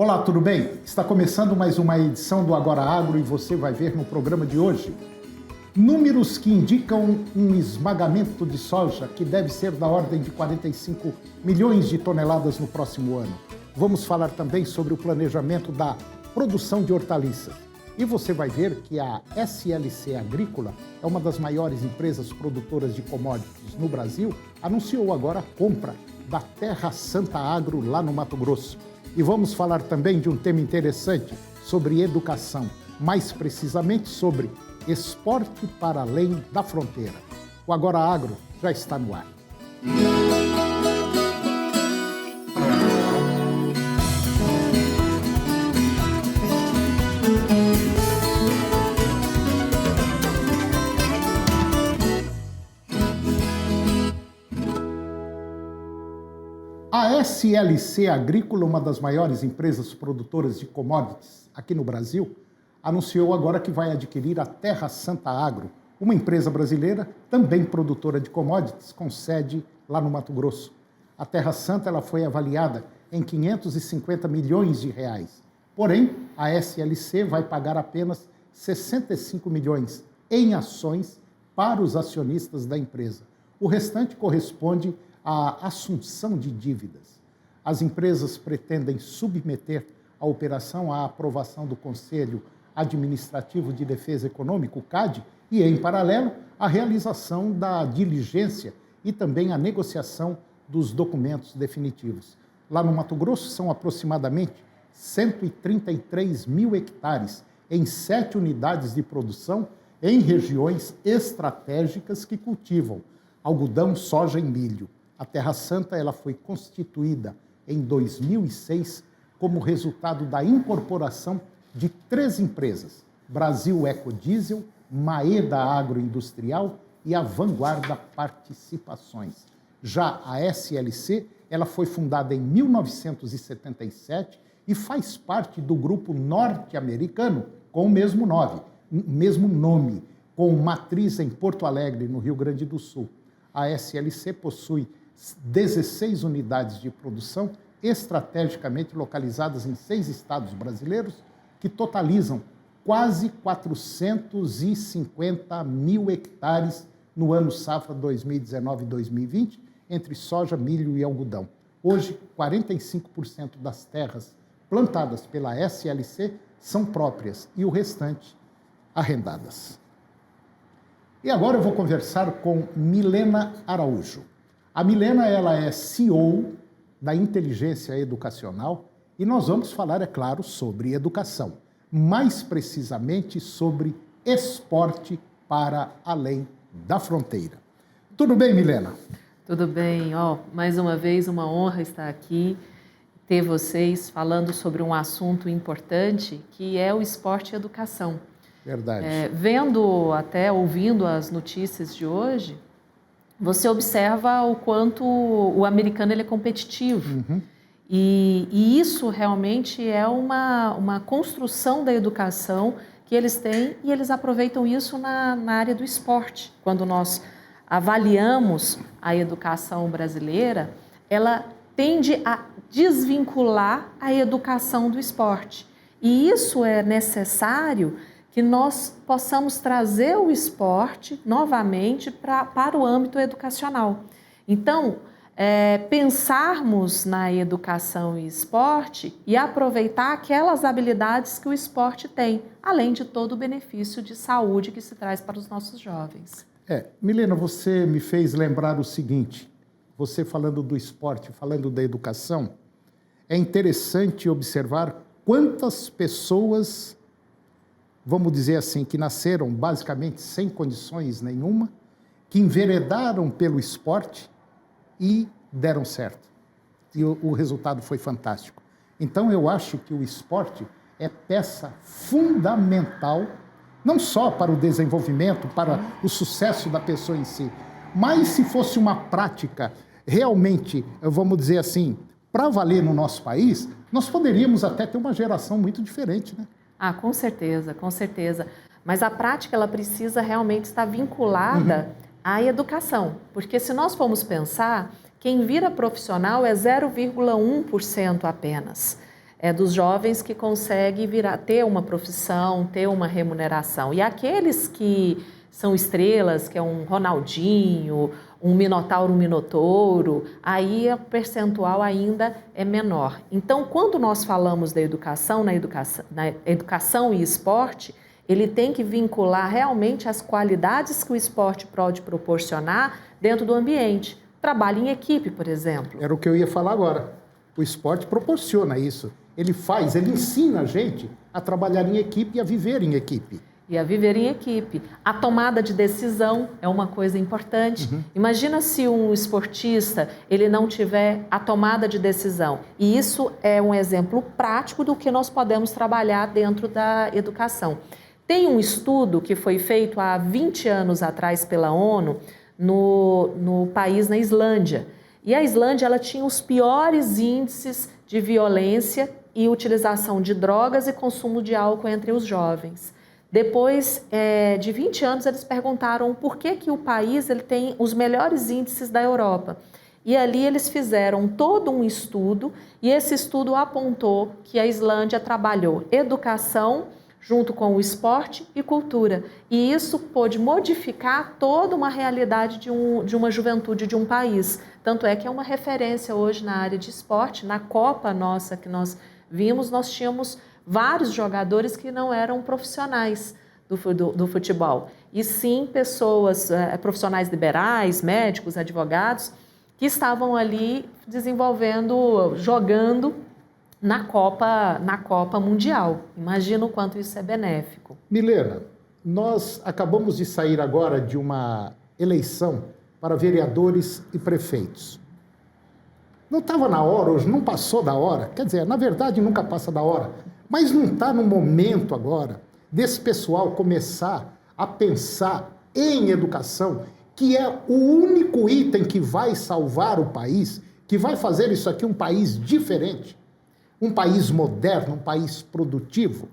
Olá, tudo bem? Está começando mais uma edição do Agora Agro e você vai ver no programa de hoje números que indicam um esmagamento de soja que deve ser da ordem de 45 milhões de toneladas no próximo ano. Vamos falar também sobre o planejamento da produção de hortaliças. E você vai ver que a SLC Agrícola é uma das maiores empresas produtoras de commodities no Brasil, anunciou agora a compra da Terra Santa Agro lá no Mato Grosso. E vamos falar também de um tema interessante sobre educação, mais precisamente sobre esporte para além da fronteira. O Agora Agro já está no ar. A SLC Agrícola, uma das maiores empresas produtoras de commodities aqui no Brasil, anunciou agora que vai adquirir a Terra Santa Agro, uma empresa brasileira também produtora de commodities, com sede lá no Mato Grosso. A Terra Santa ela foi avaliada em 550 milhões de reais. Porém, a SLC vai pagar apenas 65 milhões em ações para os acionistas da empresa. O restante corresponde à assunção de dívidas. As empresas pretendem submeter a operação à aprovação do Conselho Administrativo de Defesa Econômica, o CAD, e, em paralelo, a realização da diligência e também a negociação dos documentos definitivos. Lá no Mato Grosso são aproximadamente 133 mil hectares em 7 unidades de produção em regiões estratégicas que cultivam algodão, soja e milho. A Terra Santa ela foi constituída em 2006 como resultado da incorporação de 3 empresas, Brasil Ecodiesel, Maeda Agroindustrial e a Vanguarda Participações. Já a SLC ela foi fundada em 1977 e faz parte do grupo norte-americano com o mesmo nome, com matriz em Porto Alegre, no Rio Grande do Sul. A SLC possui 16 unidades de produção estrategicamente localizadas em 6 estados brasileiros, que totalizam quase 450 mil hectares no ano safra 2019-2020, entre soja, milho e algodão. Hoje, 45% das terras plantadas pela SLC são próprias e o restante arrendadas. E agora eu vou conversar com Milena Araújo. A Milena ela é CEO da Inteligência Educacional e nós vamos falar, é claro, sobre educação, mais precisamente sobre esporte para além da fronteira. Tudo bem, Milena? Tudo bem. Mais uma vez, uma honra estar aqui, ter vocês falando sobre um assunto importante que é o esporte e educação. Verdade. Ouvindo as notícias de hoje, você observa o quanto o americano ele é competitivo. Uhum. E isso realmente é uma construção da educação que eles têm e eles aproveitam isso na área do esporte. Quando nós avaliamos a educação brasileira, ela tende a desvincular a educação do esporte. E isso é necessário que nós possamos trazer o esporte novamente para o âmbito educacional. Então, pensarmos na educação e esporte e aproveitar aquelas habilidades que o esporte tem, além de todo o benefício de saúde que se traz para os nossos jovens. Milena, você me fez lembrar o seguinte, você falando do esporte, falando da educação, é interessante observar quantas pessoas, vamos dizer assim, que nasceram basicamente sem condições nenhuma, que enveredaram pelo esporte e deram certo. E o resultado foi fantástico. Então, eu acho que o esporte é peça fundamental, não só para o desenvolvimento, para o sucesso da pessoa em si, mas se fosse uma prática realmente, vamos dizer assim, para valer no nosso país, nós poderíamos até ter uma geração muito diferente, né? Com certeza, com certeza. Mas a prática, ela precisa realmente estar vinculada à educação. Porque se nós formos pensar, quem vira profissional é 0,1% apenas. é dos jovens que conseguem ter uma profissão, ter uma remuneração. E aqueles que são estrelas, que é um Ronaldinho, um Minotauro, um Minotouro, aí o percentual ainda é menor. Então, quando nós falamos da educação, na educação e esporte, ele tem que vincular realmente as qualidades que o esporte pode proporcionar dentro do ambiente. Trabalho em equipe, por exemplo. Era o que eu ia falar agora. O esporte proporciona isso. Ele ensina a gente a trabalhar em equipe e a viver em equipe. E a viver em equipe. A tomada de decisão é uma coisa importante. Imagina se um esportista ele não tiver a tomada de decisão. E isso é um exemplo prático do que nós podemos trabalhar dentro da educação. Tem um estudo que foi feito há 20 anos atrás pela ONU no país, na Islândia. E a Islândia ela tinha os piores índices de violência e utilização de drogas e consumo de álcool entre os jovens. Depois de 20 anos, eles perguntaram por que o país ele tem os melhores índices da Europa. E ali eles fizeram todo um estudo e esse estudo apontou que a Islândia trabalhou educação junto com o esporte e cultura. E isso pôde modificar toda uma realidade de uma juventude de um país. Tanto é que é uma referência hoje na área de esporte. Na Copa nossa que nós vimos, nós tínhamos vários jogadores que não eram profissionais do futebol. E sim pessoas, profissionais liberais, médicos, advogados, que estavam ali desenvolvendo, jogando na Copa Mundial. Imagina o quanto isso é benéfico. Milena, nós acabamos de sair agora de uma eleição para vereadores e prefeitos. Não estava na hora, hoje não passou da hora, quer dizer, na verdade nunca passa da hora, mas não está no momento agora desse pessoal começar a pensar em educação, que é o único item que vai salvar o país, que vai fazer isso aqui um país diferente. Um país moderno, um país produtivo?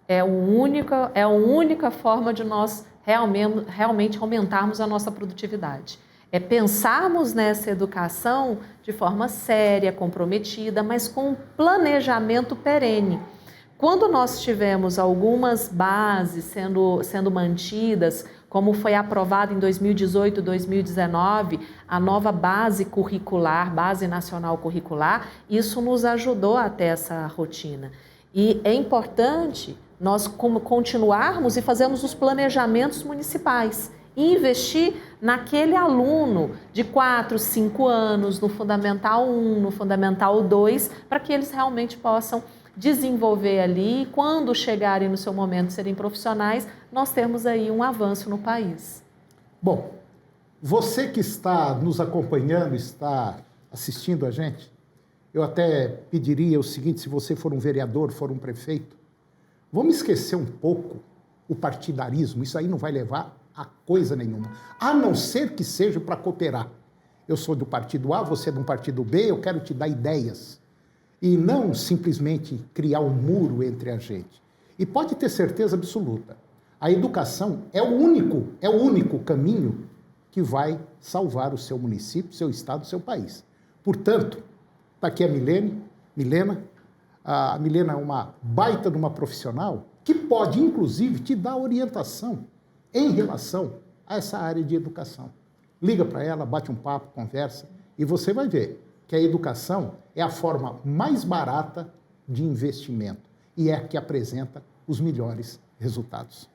É a única forma de nós realmente aumentarmos a nossa produtividade. É pensarmos nessa educação de forma séria, comprometida, mas com um planejamento perene. Quando nós tivemos algumas bases sendo mantidas, como foi aprovado em 2018, 2019, a nova base curricular, Base Nacional Curricular, isso nos ajudou a ter essa rotina. E é importante nós continuarmos e fazermos os planejamentos municipais e investir naquele aluno de 4, 5 anos, no Fundamental 1, no Fundamental 2, para que eles realmente possam desenvolver ali e quando chegarem no seu momento de serem profissionais, nós temos aí um avanço no país. Bom, você que está nos acompanhando, está assistindo a gente, eu até pediria o seguinte, se você for um vereador, for um prefeito, vamos esquecer um pouco o partidarismo, isso aí não vai levar a coisa nenhuma, a não ser que seja para cooperar. Eu sou do partido A, você é do partido B, eu quero te dar ideias. E não simplesmente criar um muro entre a gente. E pode ter certeza absoluta, a educação é o único caminho que vai salvar o seu município, seu estado, seu país. Portanto, está aqui a Milena. A Milena é uma baita de uma profissional que pode, inclusive, te dar orientação em relação a essa área de educação. Liga para ela, bate um papo, conversa, e você vai ver que a educação é a forma mais barata de investimento e é a que apresenta os melhores resultados.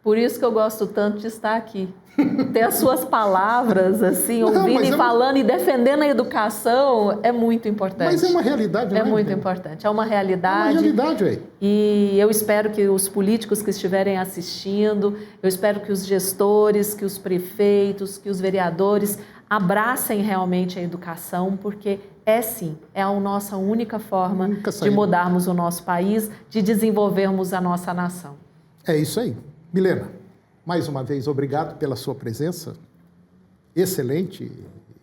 Por isso que eu gosto tanto de estar aqui. Ter as suas palavras, assim, ouvindo e falando e defendendo a educação é muito importante. Mas é uma realidade, não é? É muito importante. É uma realidade. É uma realidade, ué. E eu espero que os políticos que estiverem assistindo, eu espero que os gestores, que os prefeitos, que os vereadores abracem realmente a educação, porque sim, é a nossa única forma de mudarmos o nosso país, de desenvolvermos a nossa nação. É isso aí. Milena, mais uma vez, obrigado pela sua presença. Excelente.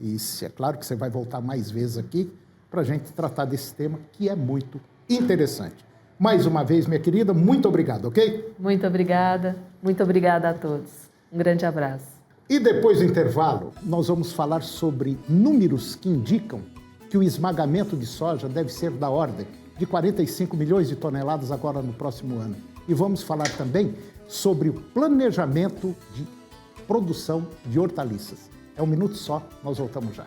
E é claro que você vai voltar mais vezes aqui para a gente tratar desse tema que é muito interessante. Mais uma vez, minha querida, muito obrigado, ok? Muito obrigada a todos. Um grande abraço. E depois do intervalo, nós vamos falar sobre números que indicam que o esmagamento de soja deve ser da ordem de 45 milhões de toneladas agora no próximo ano. E vamos falar também sobre o planejamento de produção de hortaliças. É um minuto só, nós voltamos já.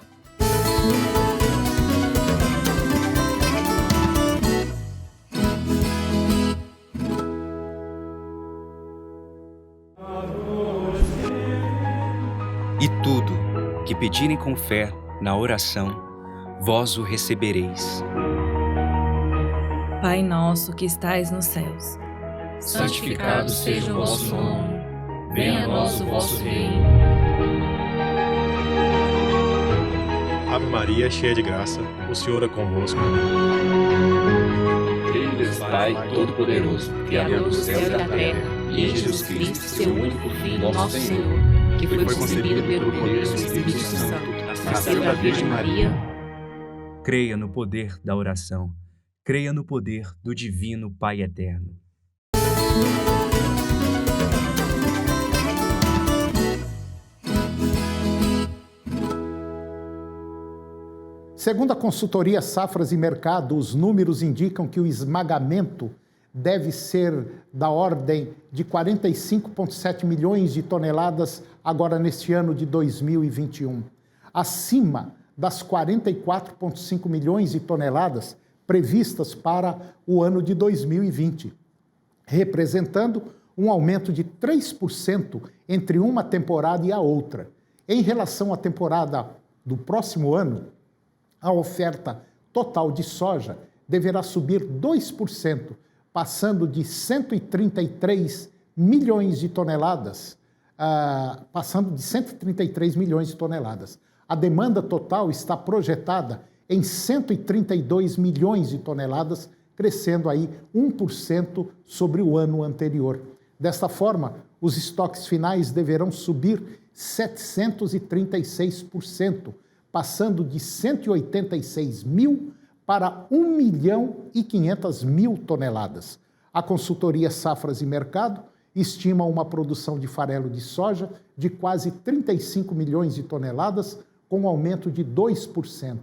E tudo que pedirem com fé na oração, vós o recebereis. Pai nosso que estais nos céus, santificado seja o vosso nome. Venha a nós o vosso reino. Ave Maria, cheia de graça, o Senhor é convosco. Creio em Deus Pai Todo-Poderoso, Criador do céu e da terra, e em Jesus Cristo, seu único Filho, nosso Senhor, que foi concebido pelo poder do Espírito Santo, nasceu da Virgem Maria. Creia no poder da oração. Creia no poder do Divino Pai Eterno. Segundo a consultoria Safras e Mercado, os números indicam que o esmagamento deve ser da ordem de 45,7 milhões de toneladas agora neste ano de 2021, acima das 44,5 milhões de toneladas previstas para o ano de 2020, representando um aumento de 3% entre uma temporada e a outra. Em relação à temporada do próximo ano, a oferta total de soja deverá subir 2%, passando de 133 milhões de toneladas, A demanda total está projetada em 132 milhões de toneladas, crescendo aí 1% sobre o ano anterior. Desta forma, os estoques finais deverão subir 736%, passando de 186 mil para 1 milhão e 500 mil toneladas. A consultoria Safras e Mercado estima uma produção de farelo de soja de quase 35 milhões de toneladas, com um aumento de 2%.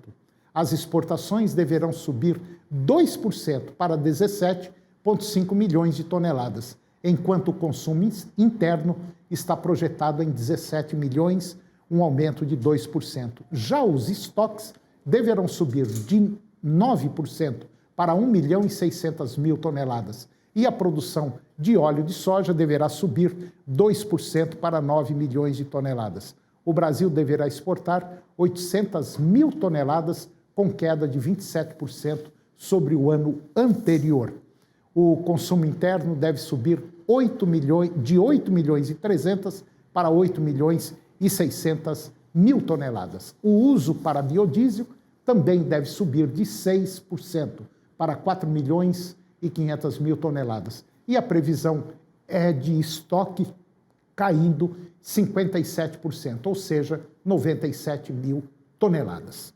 As exportações deverão subir 2% para 17,5 milhões de toneladas, enquanto o consumo interno está projetado em 17 milhões, um aumento de 2%. Já os estoques deverão subir de 9% para 1 milhão e 600 mil toneladas. E a produção de óleo de soja deverá subir 2% para 9 milhões de toneladas. O Brasil deverá exportar 800 mil toneladas, com queda de 27% sobre o ano anterior. O consumo interno deve subir de 8 milhões e 300 para 8 milhões e 600 mil toneladas. O uso para biodiesel também deve subir de 6% para 4 milhões e 500 mil toneladas. E a previsão é de estoque caindo 57%, ou seja, 97 mil toneladas.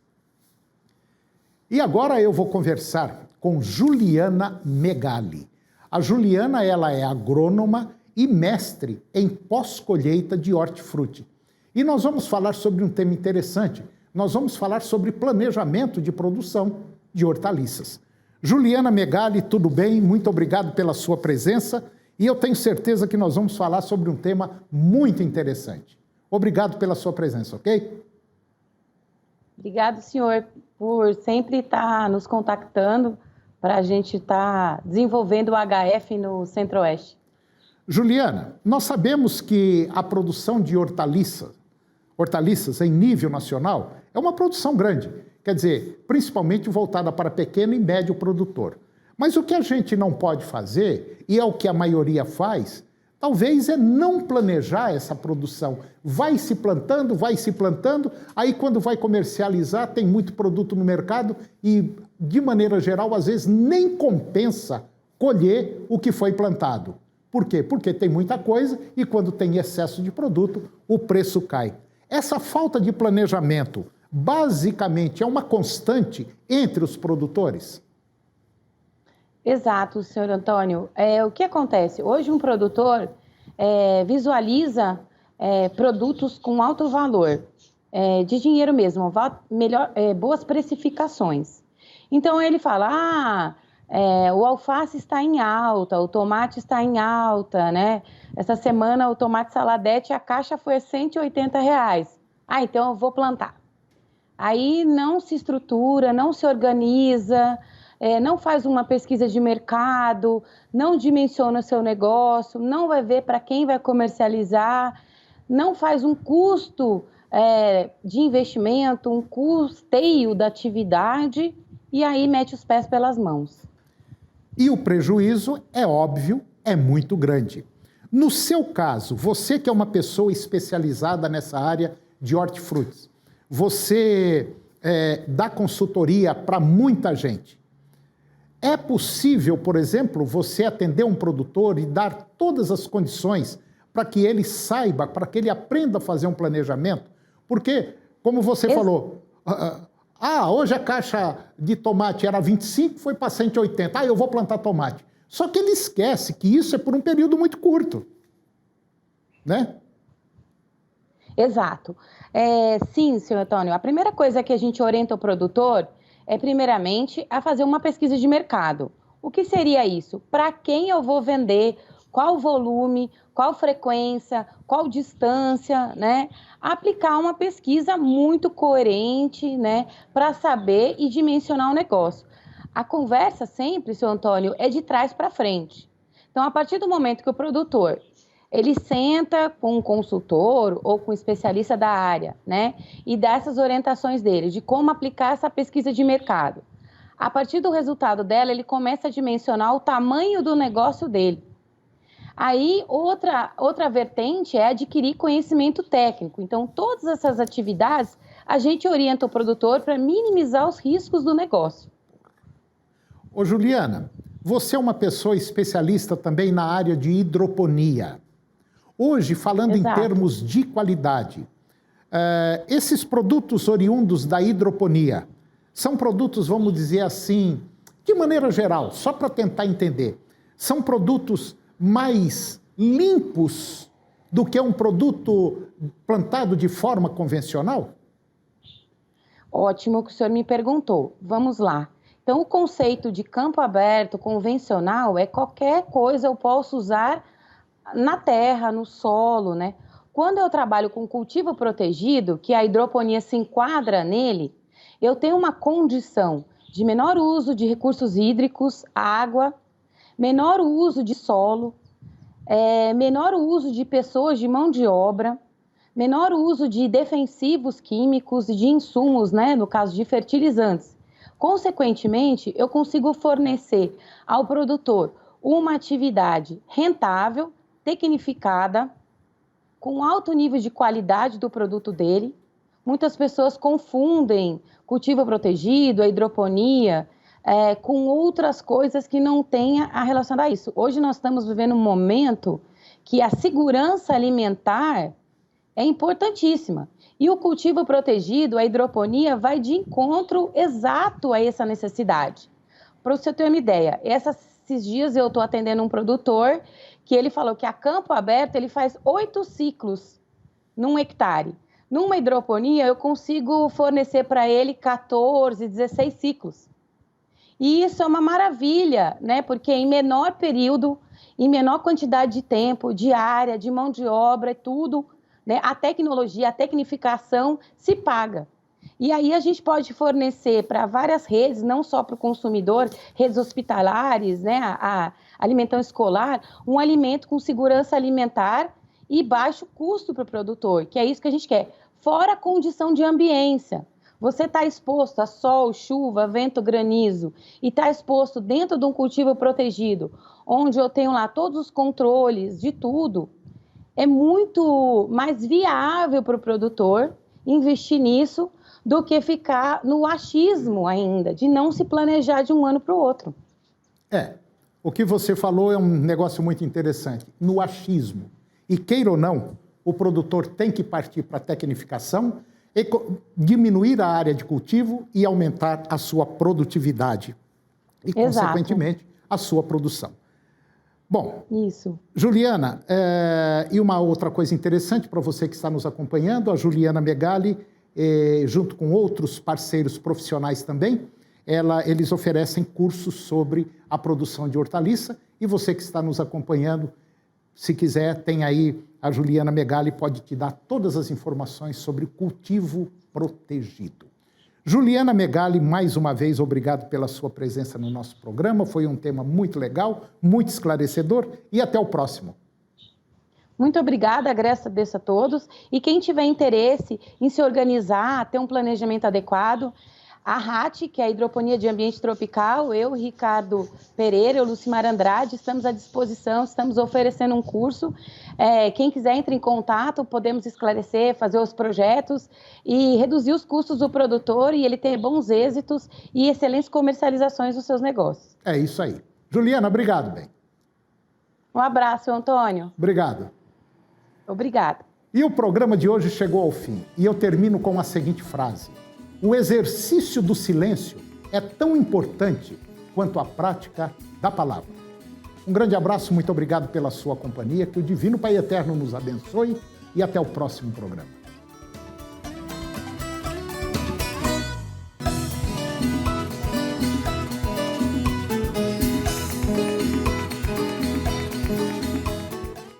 E agora eu vou conversar com Juliana Megali. A Juliana, ela é agrônoma e mestre em pós-colheita de hortifruti. E nós vamos falar sobre um tema interessante. Nós vamos falar sobre planejamento de produção de hortaliças. Juliana Megali, tudo bem? Muito obrigado pela sua presença e eu tenho certeza que nós vamos falar sobre um tema muito interessante. Obrigado pela sua presença, ok? Obrigado, senhor, por sempre estar nos contactando para a gente estar desenvolvendo o HF no Centro-Oeste. Juliana, nós sabemos que a produção de hortaliças em nível nacional é uma produção grande, quer dizer, principalmente voltada para pequeno e médio produtor. Mas o que a gente não pode fazer, e é o que a maioria faz, talvez é não planejar essa produção. Vai se plantando, aí quando vai comercializar tem muito produto no mercado e, de maneira geral, às vezes nem compensa colher o que foi plantado. Por quê? Porque tem muita coisa e quando tem excesso de produto, o preço cai. Essa falta de planejamento, basicamente, é uma constante entre os produtores? Exato, senhor Antônio. O que acontece? Hoje um produtor visualiza produtos com alto valor. de dinheiro mesmo, boas precificações. Então ele fala, o alface está em alta, o tomate está em alta, né? Essa semana o tomate saladete, a caixa foi R$180. Então eu vou plantar. Aí não se estrutura, não se organiza, não faz uma pesquisa de mercado, não dimensiona o seu negócio, não vai ver para quem vai comercializar, não faz um custo de investimento, um custeio da atividade e aí mete os pés pelas mãos. E o prejuízo, é óbvio, é muito grande. No seu caso, você que é uma pessoa especializada nessa área de hortifrutis, você dá consultoria para muita gente. É possível, por exemplo, você atender um produtor e dar todas as condições para que ele saiba, para que ele aprenda a fazer um planejamento? Porque, como você falou, hoje a caixa de tomate era 25, foi para 180. Eu vou plantar tomate. Só que ele esquece que isso é por um período muito curto, né? Exato. Sim, senhor Antônio, a primeira coisa que a gente orienta o produtor é, primeiramente, a fazer uma pesquisa de mercado. O que seria isso? Para quem eu vou vender? Qual volume? Qual frequência? Qual distância? Né? Aplicar uma pesquisa muito coerente, né, para saber e dimensionar o negócio. A conversa sempre, senhor Antônio, é de trás para frente. Então, a partir do momento que o produtor ele senta com um consultor ou com um especialista da área, né? E dá essas orientações dele, de como aplicar essa pesquisa de mercado. A partir do resultado dela, ele começa a dimensionar o tamanho do negócio dele. Aí, outra vertente é adquirir conhecimento técnico. Então, todas essas atividades, a gente orienta o produtor para minimizar os riscos do negócio. Ô, Juliana, você é uma pessoa especialista também na área de hidroponia. Hoje, falando em termos de qualidade, esses produtos oriundos da hidroponia são produtos, vamos dizer assim, de maneira geral, só para tentar entender, são produtos mais limpos do que um produto plantado de forma convencional? Ótimo que o senhor me perguntou. Vamos lá. Então, o conceito de campo aberto convencional é qualquer coisa eu posso usar na terra, no solo, né? Quando eu trabalho com cultivo protegido, que a hidroponia se enquadra nele, eu tenho uma condição de menor uso de recursos hídricos, água, menor uso de solo, menor uso de pessoas, de mão de obra, menor uso de defensivos químicos e de insumos, né? No caso de fertilizantes. Consequentemente, eu consigo fornecer ao produtor uma atividade rentável, tecnificada, com alto nível de qualidade do produto dele. Muitas pessoas confundem cultivo protegido, a hidroponia, com outras coisas que não tenham a relacionar a isso. Hoje nós estamos vivendo um momento que a segurança alimentar é importantíssima. E o cultivo protegido, a hidroponia, vai de encontro exato a essa necessidade. Para você ter uma ideia, esses dias eu estou atendendo um produtor que ele falou que a campo aberto ele faz 8 ciclos num hectare. Numa hidroponia eu consigo fornecer para ele 14, 16 ciclos. E isso é uma maravilha, né? Porque em menor período, em menor quantidade de tempo, de área, de mão de obra, tudo, né? A tecnologia, a tecnificação se paga. E aí a gente pode fornecer para várias redes, não só para o consumidor, redes hospitalares, né, a alimentação escolar, um alimento com segurança alimentar e baixo custo para o produtor, que é isso que a gente quer. Fora a condição de ambiência. Você está exposto a sol, chuva, vento, granizo e está exposto dentro de um cultivo protegido, onde eu tenho lá todos os controles de tudo, é muito mais viável para o produtor investir nisso do que ficar no achismo ainda, de não se planejar de um ano para o outro. O que você falou é um negócio muito interessante, no achismo. E queira ou não, o produtor tem que partir para a tecnificação, diminuir a área de cultivo e aumentar a sua produtividade. E, consequentemente, a sua produção. Bom, isso. Juliana, e uma outra coisa interessante para você que está nos acompanhando, a Juliana Megali junto com outros parceiros profissionais também, eles oferecem cursos sobre a produção de hortaliça. E você que está nos acompanhando, se quiser, tem aí a Juliana Megali, pode te dar todas as informações sobre cultivo protegido. Juliana Megali, mais uma vez, obrigado pela sua presença no nosso programa. Foi um tema muito legal, muito esclarecedor e até o próximo. Muito obrigada, agradeço a todos. E quem tiver interesse em se organizar, ter um planejamento adequado, a RAT, que é a Hidroponia de Ambiente Tropical, eu, Ricardo Pereira, eu, Lucimar Andrade, estamos à disposição, estamos oferecendo um curso. Quem quiser, entre em contato, podemos esclarecer, fazer os projetos e reduzir os custos do produtor e ele ter bons êxitos e excelentes comercializações dos seus negócios. É isso aí. Juliana, obrigado, bem. Um abraço, Antônio. Obrigado. Obrigada. E o programa de hoje chegou ao fim e eu termino com a seguinte frase: o exercício do silêncio é tão importante quanto a prática da palavra. Um grande abraço, muito obrigado pela sua companhia, que o Divino Pai Eterno nos abençoe e até o próximo programa.